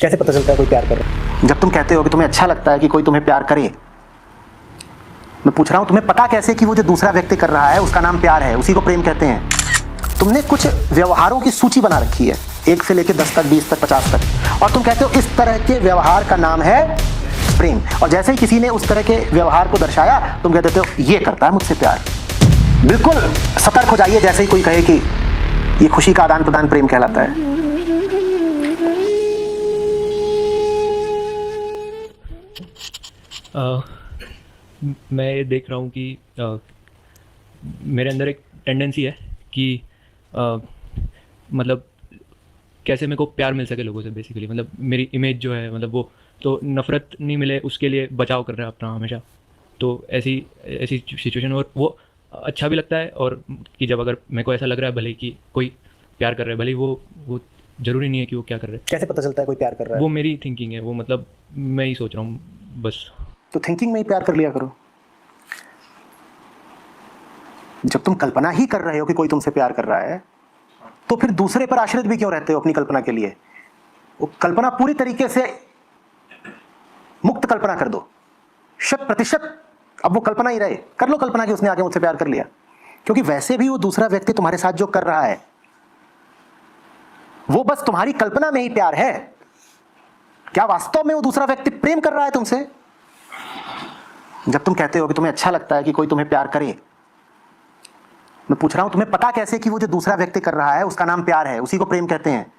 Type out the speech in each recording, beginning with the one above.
कैसे पता चलता है कोई प्यार कर रहा है? जब तुम कहते हो कि तुम्हें अच्छा लगता है कि कोई तुम्हें प्यार करे, मैं पूछ रहा हूं तुम्हें पता कैसे कि वो जो दूसरा व्यक्ति कर रहा है उसका नाम प्यार है, उसी को प्रेम कहते हैं। तुमने कुछ व्यवहारों की सूची बना रखी है, 1 से लेकर 10 तक, 20 तक, 50 तक, और तुम कहते हो इस तरह के व्यवहार का नाम है प्रेम। और जैसे ही किसी ने उस तरह के व्यवहार को दर्शाया, तुम कह देते हो ये करता है मुझसे प्यार। बिल्कुल सतर्क हो जाइए जैसे ही कोई कहे कि ये खुशी का आदान प्रदान प्रेम कहलाता है। मैं ये देख रहा हूँ कि मेरे अंदर एक टेंडेंसी है कि मतलब कैसे मेरे को प्यार मिल सके लोगों से, बेसिकली मतलब मेरी इमेज जो है, मतलब वो तो नफ़रत नहीं मिले उसके लिए बचाव कर रहा है अपना हमेशा। तो ऐसी ऐसी सिचुएशन, और वो अच्छा भी लगता है, और कि जब अगर मेरे को ऐसा लग रहा है भले कि कोई प्यार कर रहा है, भले वो ज़रूरी नहीं है कि वो क्या कर रहे हैं। कैसे पता चलता है कोई प्यार कर रहा है? वो मेरी थिंकिंग है, वो मतलब मैं ही सोच रहा हूँ बस। तो थिंकिंग में ही प्यार कर लिया करो। जब तुम कल्पना ही कर रहे हो कि कोई तुमसे प्यार कर रहा है, तो फिर दूसरे पर आश्रित भी क्यों रहते हो अपनी कल्पना के लिए? वो कल्पना पूरी तरीके से मुक्त कल्पना कर दो, 100%। अब वो कल्पना ही रहे, कर लो कल्पना कि उसने आगे मुझसे प्यार कर लिया, क्योंकि वैसे भी वो दूसरा व्यक्ति तुम्हारे साथ जो कर रहा है वो बस तुम्हारी कल्पना में ही प्यार है। क्या वास्तव में वो दूसरा व्यक्ति प्रेम कर रहा है तुमसे? जब तुम कहते हो कि तुम्हें अच्छा लगता है कि कोई तुम्हें प्यार करे, मैं पूछ रहा हूं तुम्हें पता कैसे कि वो जो दूसरा व्यक्ति कर रहा है उसका नाम प्यार है, उसी को प्रेम कहते हैं।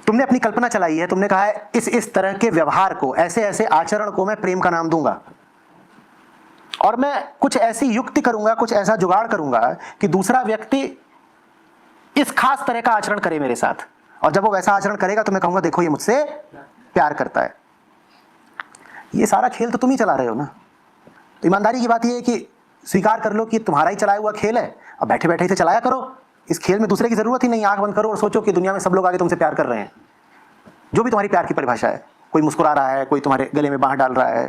तुमने अपनी कल्पना चलाई है, तुमने कहा है इस तरह के व्यवहार को, ऐसे ऐसे आचरण को मैं प्रेम का नाम दूंगा, और मैं कुछ ऐसी युक्ति करूंगा, कुछ ऐसा जुगाड़ करूंगा कि दूसरा व्यक्ति इस खास तरह का आचरण करे मेरे साथ, और जब वो वैसा आचरण करेगा तो मैं कहूंगा देखो ये मुझसे प्यार करता है। ये सारा खेल तो तुम ही चला रहे हो ना। तो ईमानदारी की बात ये है कि स्वीकार कर लो कि तुम्हारा ही चलाया हुआ खेल है, अब बैठे बैठे इसे चलाया करो। इस खेल में दूसरे की जरूरत ही नहीं। आंख बंद करो और सोचो कि दुनिया में सब लोग आगे तुमसे प्यार कर रहे हैं। जो भी तुम्हारी प्यार की परिभाषा है, कोई मुस्कुरा रहा है, कोई तुम्हारे गले में बांह डाल रहा है,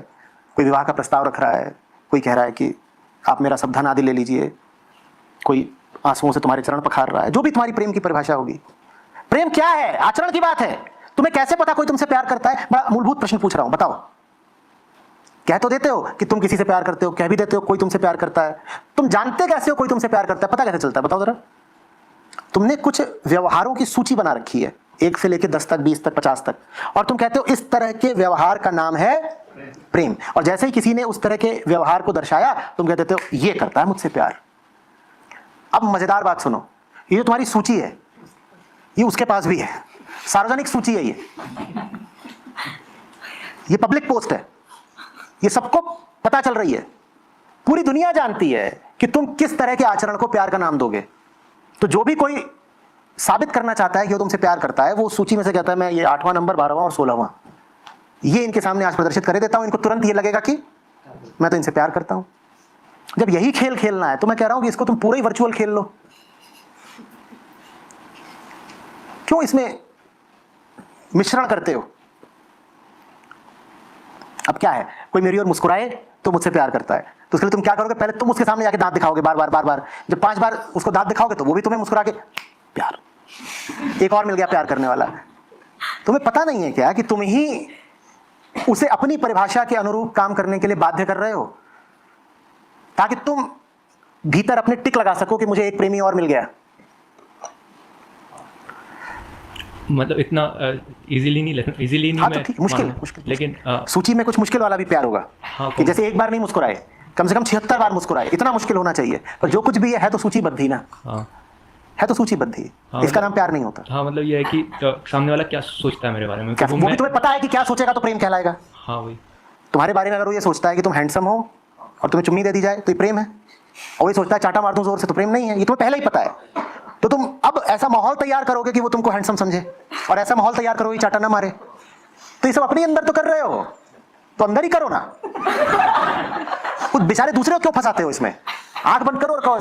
कोई विवाह का प्रस्ताव रख रहा है, कोई कह रहा है कि आप मेरा सब धन आदि ले लीजिए, कोई आंसुओं से तुम्हारे चरण पखार रहा है, जो भी तुम्हारी प्रेम की परिभाषा होगी। प्रेम क्या है? आचरण की बात है। तुम्हें कैसे पता कोई तुमसे प्यार करता है? बड़ा मूलभूत प्रश्न पूछ रहा हूं, बताओ। कह तो देते हो कि तुम किसी से प्यार करते हो, कह भी देते हो कोई तुमसे प्यार करता है। तुम जानते कैसे हो कोई तुमसे प्यार करता है? पता कैसे चलता है? बताओ जरा। तुमने कुछ व्यवहारों की सूची बना रखी है, 1 से लेकर 10 तक, 20 तक, 50 तक, और तुम कहते हो इस तरह के व्यवहार का नाम है प्रेम। और जैसे ही किसी ने उस तरह के व्यवहार को दर्शाया, तुम कह देते हो ये करता है मुझसे प्यार। अब मजेदार बात सुनो, ये जो तुम्हारी सूची है ये उसके पास भी है। सार्वजनिक सूची है ये पब्लिक पोस्ट है, ये सबको पता चल रही है। पूरी दुनिया जानती है कि तुम किस तरह के आचरण को प्यार का नाम दोगे। तो जो भी कोई साबित करना चाहता है कि वो तुमसे प्यार करता है, वो सूची में से कहता है मैं ये 8वां नंबर, 12वां और 16वां ये इनके सामने आज प्रदर्शित कर देता हूं। इनको तुरंत ये लगेगा कि मैं तो इनसे प्यार करता हूं। जब यही खेल खेलना है तो मैं कह रहा हूं कि इसको तुम पूरा ही वर्चुअल खेल लो। क्यों इसमें मिश्रण करते हो? अब क्या है, कोई मेरी ओर मुस्कुराए तो मुझसे प्यार करता है, तो उसके लिए तुम क्या करोगे? पहले तुम उसके सामने जाके दांत दिखाओगे बार बार बार बार। जब 5 बार उसको दांत दिखाओगे तो वो भी तुम्हें मुस्कुरा के प्यार, एक और मिल गया प्यार करने वाला। तुम्हें पता नहीं है क्या कि तुम ही उसे अपनी परिभाषा के अनुरूप काम करने के लिए बाध्य कर रहे हो, ताकि तुम भीतर अपने टिक लगा सको कि मुझे एक प्रेमी और मिल गया। मतलब इतना इजीली नहीं हाँ, मैं तो ठीक, मुश्किल मानूं, मुश्किल लेकिन सूची में कुछ मुश्किल वाला भी प्यार होगा। हाँ, कि जैसे एक बार नहीं मुस्कुराए, कम से कम 76 बार मुस्कुराए, इतना मुश्किल होना चाहिए। पर जो कुछ भी है तो सूचीबद्ध ही ना, हाँ है तो सूचीबद्ध ही। हाँ, इसका नाम प्यार नहीं होता। हाँ, मतलब ये है कि सामने वाला क्या सोचता है मेरे बारे में, क्या तो वो भी तुम्हें पता है कि क्या सोचेगा तो प्रेम कहलाएगा? हाँ वही। तुम्हारे बारे में अगर वो ये सोचता है कि तुम हैंडसम हो और तुम्हें चुम्मी दे दी जाए तो ये प्रेम है, और ये सोचता है चाटा मार दूं जोर से तो प्रेम नहीं है, ये तुम्हें पहले ही पता है। तो तुम अब ऐसा माहौल तैयार करोगे कि वो तुमको हैंडसम समझे, और ऐसा माहौल तैयार करोगे चाटा ना मारे। तो ये सब अपने अंदर तो कर रहे हो, तो अंदर ही करो ना। कुछ बेचारे दूसरे को क्यों फंसाते हो इसमें? आंख बंद करो और कहो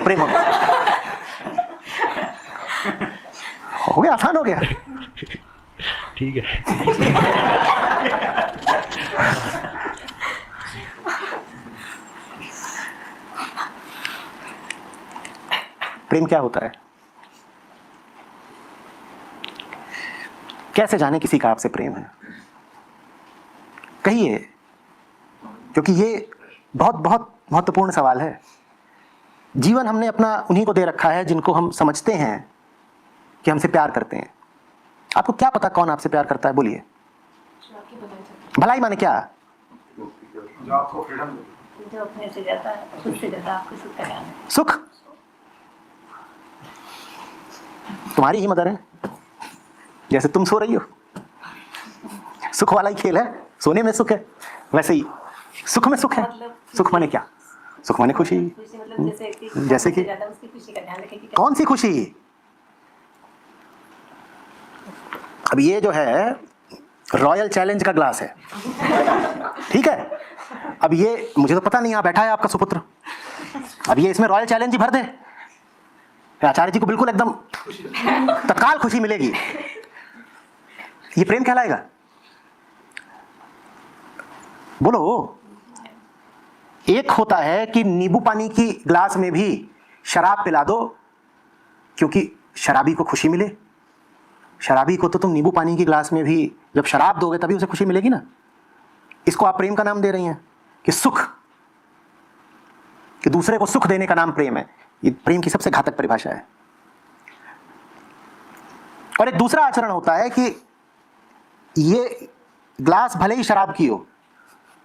प्रेम हो गया, आसान हो गया। ठीक है। प्रेम क्या होता है? कैसे जाने किसी का आपसे प्रेम है? कहिए, क्योंकि ये बहुत बहुत महत्वपूर्ण सवाल है। जीवन हमने अपना उन्हीं को दे रखा है जिनको हम समझते हैं कि हमसे प्यार करते हैं। आपको क्या पता कौन आपसे प्यार करता है? बोलिए। भलाई माने क्या? जो आपको फ्रीडम दे, जो अपने से ज्यादा खुद से ज्यादा आपको सुख का ज्ञान है। सुख तुम्हारी ही मदर है, जैसे तुम सो रही हो, सुख वाला ही खेल है, सोने में सुख है, वैसे ही सुख में सुख है। सुख माने क्या? सुख माने खुशी। मतलब जैसे कि ज्यादा उसकी खुशी का ध्यान रखें कि कौन सी खुशी? अब ये जो है रॉयल चैलेंज का ग्लास है, ठीक है? अब ये मुझे तो पता नहीं, यहाँ बैठा है आपका सुपुत्र, अब ये इसमें रॉयल चैलेंज ही भर दे, आचार्य जी को बिल्कुल एकदम तत्काल खुशी मिलेगी। ये प्रेम कहलाएगा? बोलो। एक होता है कि नींबू पानी की ग्लास में भी शराब पिला दो क्योंकि शराबी को खुशी मिले। शराबी को तो तुम नींबू पानी की ग्लास में भी जब शराब दोगे तभी उसे खुशी मिलेगी ना। इसको आप प्रेम का नाम दे रही हैं कि सुख, कि दूसरे को सुख देने का नाम प्रेम है। ये प्रेम की सबसे घातक परिभाषा है। और एक दूसरा आचरण होता है कि ये ग्लास भले ही शराब की हो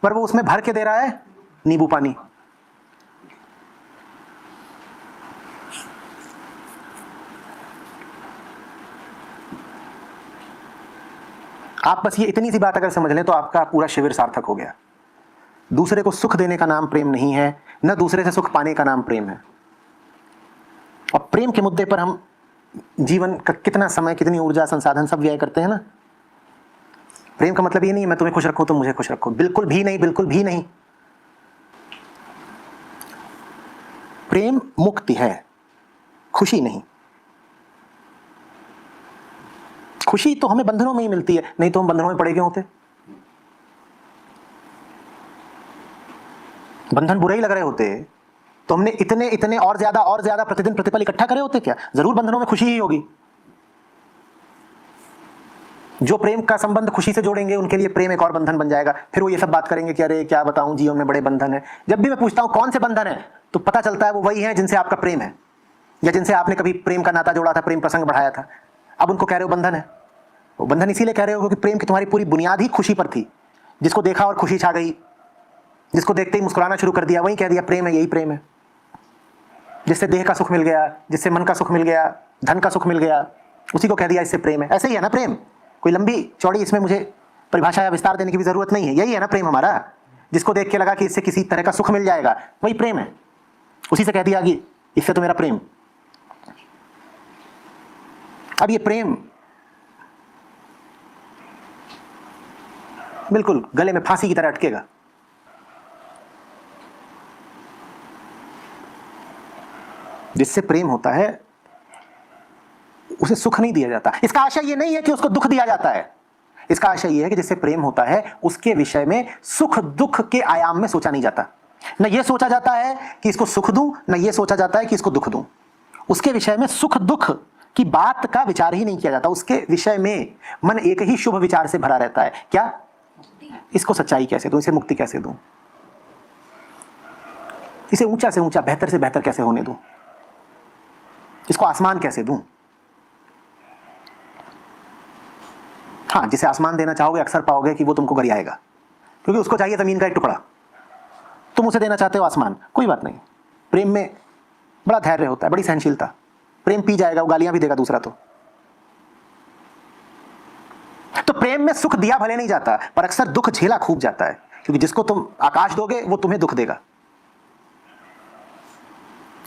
पर वो उसमें भर के दे रहा है नींबू पानी। आप बस ये इतनी सी बात अगर समझ लें तो आपका पूरा शिविर सार्थक हो गया। दूसरे को सुख देने का नाम प्रेम नहीं है, न दूसरे से सुख पाने का नाम प्रेम है। और प्रेम के मुद्दे पर हम जीवन का कितना समय, कितनी ऊर्जा, संसाधन सब व्यय करते हैं ना। प्रेम का मतलब ये नहीं है मैं तुम्हें खुश रखूं तो मुझे खुश रखो, बिल्कुल भी नहीं, बिल्कुल भी नहीं। प्रेम मुक्ति है, खुशी नहीं। खुशी तो हमें बंधनों में ही मिलती है, नहीं तो हम बंधनों में पड़े क्यों होते? बंधन बुरे ही लग रहे होते तो हमने इतने इतने और ज्यादा प्रतिदिन प्रतिपल इकट्ठा करे होते क्या? जरूर बंधनों में खुशी ही होगी। जो प्रेम का संबंध खुशी से जोड़ेंगे उनके लिए प्रेम एक और बंधन बन जाएगा। फिर वो ये सब बात करेंगे कि अरे क्या बताऊं, जीवन में बड़े बंधन है। जब भी मैं पूछता हूं कौन से बंधन है तो पता चलता है वो वही है जिनसे आपका प्रेम है या जिनसे आपने कभी प्रेम का नाता जोड़ा था, प्रेम प्रसंग बढ़ाया था। अब उनको कह रहे हो बंधन है। वो बंधन इसीलिए कह रहे हो क्योंकि प्रेम की तुम्हारी पूरी बुनियाद ही खुशी पर थी। जिसको देखा और खुशी छा गई, जिसको देखते ही मुस्कुराना शुरू कर दिया, वही कह दिया प्रेम है, यही प्रेम है। जिससे देह का सुख मिल गया, जिससे मन का सुख मिल गया, धन का सुख मिल गया, उसी को कह दिया इससे प्रेम है। ऐसे ही है ना प्रेम? कोई लंबी चौड़ी इसमें मुझे परिभाषा या विस्तार देने की भी जरूरत नहीं है। यही है ना प्रेम हमारा। जिसको देख के लगा कि इससे किसी तरह का सुख मिल जाएगा, वही प्रेम है। उसी से कह दिया कि इससे तो मेरा प्रेम। अब ये प्रेम बिल्कुल गले में फांसी की तरह अटकेगा। जिससे प्रेम होता है उसे सुख नहीं दिया जाता। इसका आशय ये नहीं है कि उसको दुख दिया जाता है। इसका आशय ये है कि जिससे प्रेम होता है उसके विषय में सुख दुख के आयाम में सोचा नहीं जाता। न ये सोचा जाता है कि इसको सुख दूं, न ये सोचा जाता है कि इसको दुख दूं। उसके विषय में सुख दुख की बात का विचार ही नहीं किया जाता। उसके विषय में मन एक ही शुभ विचार से भरा रहता है। क्या? इसको सच्चाई कैसे दूं, इसे मुक्ति कैसे दूं, इसे ऊंचा से ऊंचा, बेहतर से बेहतर कैसे होने दूं, इसको आसमान कैसे दूं। हाँ, जिसे आसमान देना चाहोगे अक्सर पाओगे कि वो तुमको गरियाएगा, क्योंकि उसको चाहिए जमीन का एक टुकड़ा। तुम उसे देना चाहते हो आसमान, कोई बात नहीं। प्रेम में बड़ा धैर्य होता है, बड़ी सहनशीलता। प्रेम पी जाएगा, वो गालियां भी देगा दूसरा। तो प्रेम में सुख दिया भले नहीं जाता पर अक्सर दुख झेला खूब जाता है, क्योंकि जिसको तुम आकाश दोगे वो तुम्हें दुख देगा।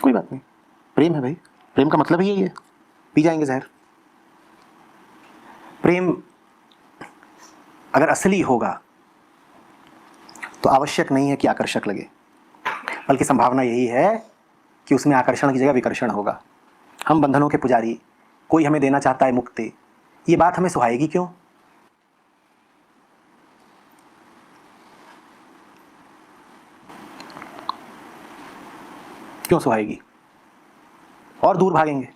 कोई बात नहीं, प्रेम है भाई। प्रेम का मतलब ही यही है, पी जाएंगे जहर। प्रेम अगर असली होगा तो आवश्यक नहीं है कि आकर्षक लगे, बल्कि संभावना यही है कि उसमें आकर्षण की जगह विकर्षण होगा। हम बंधनों के पुजारी, कोई हमें देना चाहता है मुक्ति, ये बात हमें सुहाएगी क्यों? क्यों सुहाएगी? और दूर भागेंगे।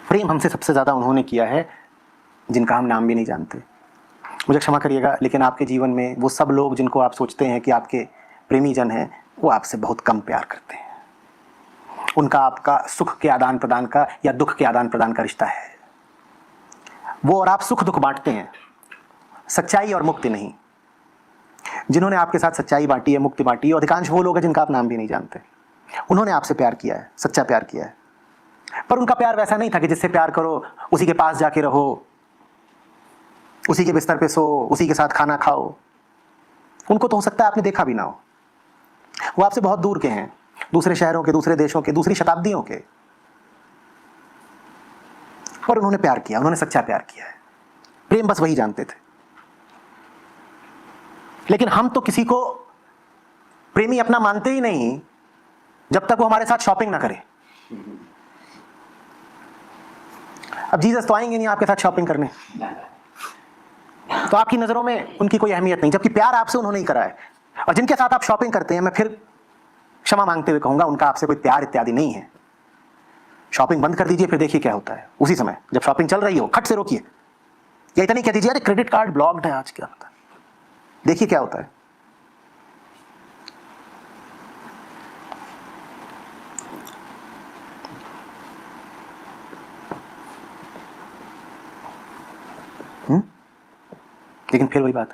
प्रेम हमसे सबसे ज्यादा उन्होंने किया है जिनका हम नाम भी नहीं जानते। मुझे क्षमा करिएगा, लेकिन आपके जीवन में वो सब लोग जिनको आप सोचते हैं कि आपके प्रेमी जन हैं, वो आपसे बहुत कम प्यार करते हैं। उनका आपका सुख के आदान प्रदान का या दुख के आदान प्रदान का रिश्ता है। वो और आप सुख दुख बांटते हैं, सच्चाई और मुक्ति नहीं। जिन्होंने आपके साथ सच्चाई बांटी है, मुक्ति बांटी है, अधिकांश वो लोग हैं जिनका आप नाम भी नहीं जानते। उन्होंने आपसे प्यार किया है, सच्चा प्यार किया है, पर उनका प्यार वैसा नहीं था कि जिससे प्यार करो उसी के पास जाके रहो, उसी के बिस्तर पे सो, उसी के साथ खाना खाओ। उनको तो हो सकता है आपने देखा भी ना हो, वो आपसे बहुत दूर के हैं, दूसरे शहरों के, दूसरे देशों के, दूसरी शताब्दियों के, और उन्होंने प्यार किया, उन्होंने सच्चा प्यार किया है। प्रेम बस वही जानते थे। लेकिन हम तो किसी को प्रेमी अपना मानते ही नहीं जब तक वो हमारे साथ शॉपिंग ना करे। अब जीसस तो आएंगे नहीं आपके साथ शॉपिंग करने, तो आपकी नजरों में उनकी कोई अहमियत नहीं, जबकि प्यार आपसे उन्होंने ही करा है। और जिनके साथ आप शॉपिंग करते हैं, मैं फिर क्षमा मांगते हुए कहूंगा, उनका आपसे कोई प्यार इत्यादि नहीं है। शॉपिंग बंद कर दीजिए, फिर देखिए क्या होता है। उसी समय जब शॉपिंग चल रही हो, खट से रोकिए, या इतना नहीं कह दीजिए अरे क्रेडिट कार्ड ब्लॉक्ड है आज, क्या होता है, देखिए क्या होता है। लेकिन फिर वही बात,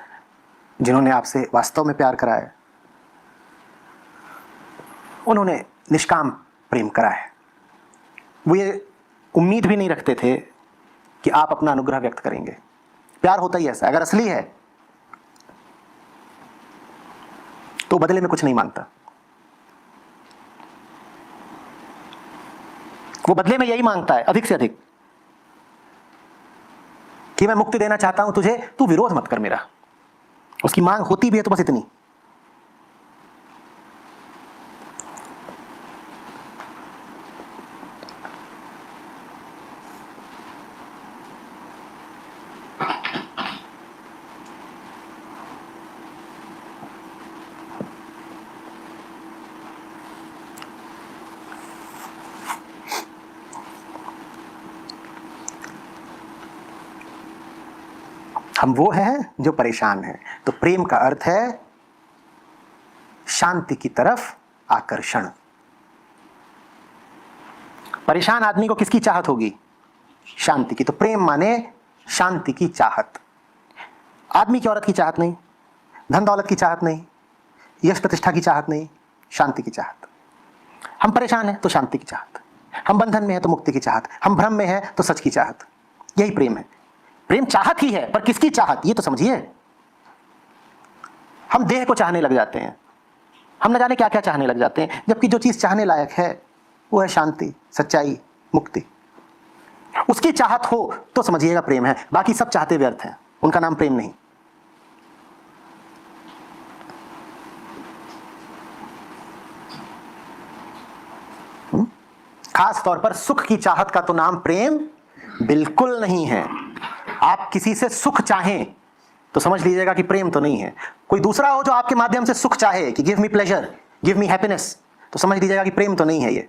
जिन्होंने आपसे वास्तव में प्यार करा है, उन्होंने निष्काम प्रेम करा है। वो ये उम्मीद भी नहीं रखते थे कि आप अपना अनुग्रह व्यक्त करेंगे। प्यार होता ही ऐसा, अगर असली है तो बदले में कुछ नहीं मांगता। वो बदले में यही मांगता है, अधिक से अधिक, कि मैं मुक्ति देना चाहता हूं तुझे, तू विरोध मत कर मेरा। उसकी मांग होती भी है तो बस इतनी। हम वो हैं जो परेशान हैं। तो प्रेम का अर्थ है शांति की तरफ आकर्षण। परेशान आदमी को किसकी चाहत होगी? शांति की। तो प्रेम माने शांति की चाहत। आदमी की औरत की चाहत नहीं, धन दौलत की चाहत नहीं, यश प्रतिष्ठा की चाहत नहीं, शांति की चाहत। हम परेशान हैं तो शांति की चाहत, हम बंधन में हैं तो मुक्ति की चाहत, हम भ्रम में हैं तो सच की चाहत। यही प्रेम है। प्रेम चाहत ही है, पर किसकी चाहत ये तो समझिए। हम देह को चाहने लग जाते हैं, हम न जाने क्या क्या चाहने लग जाते हैं, जबकि जो चीज चाहने लायक है वो है शांति, सच्चाई, मुक्ति। उसकी चाहत हो तो समझिएगा प्रेम है, बाकी सब चाहते व्यर्थ हैं, उनका नाम प्रेम नहीं। खास तौर पर सुख की चाहत का तो नाम प्रेम बिल्कुल नहीं है। आप किसी से सुख चाहें तो समझ लीजिएगा कि प्रेम तो नहीं है। कोई दूसरा हो जो आपके माध्यम से सुख चाहे कि give me pleasure, give me happiness, तो समझ लीजिएगा कि प्रेम तो नहीं है ये।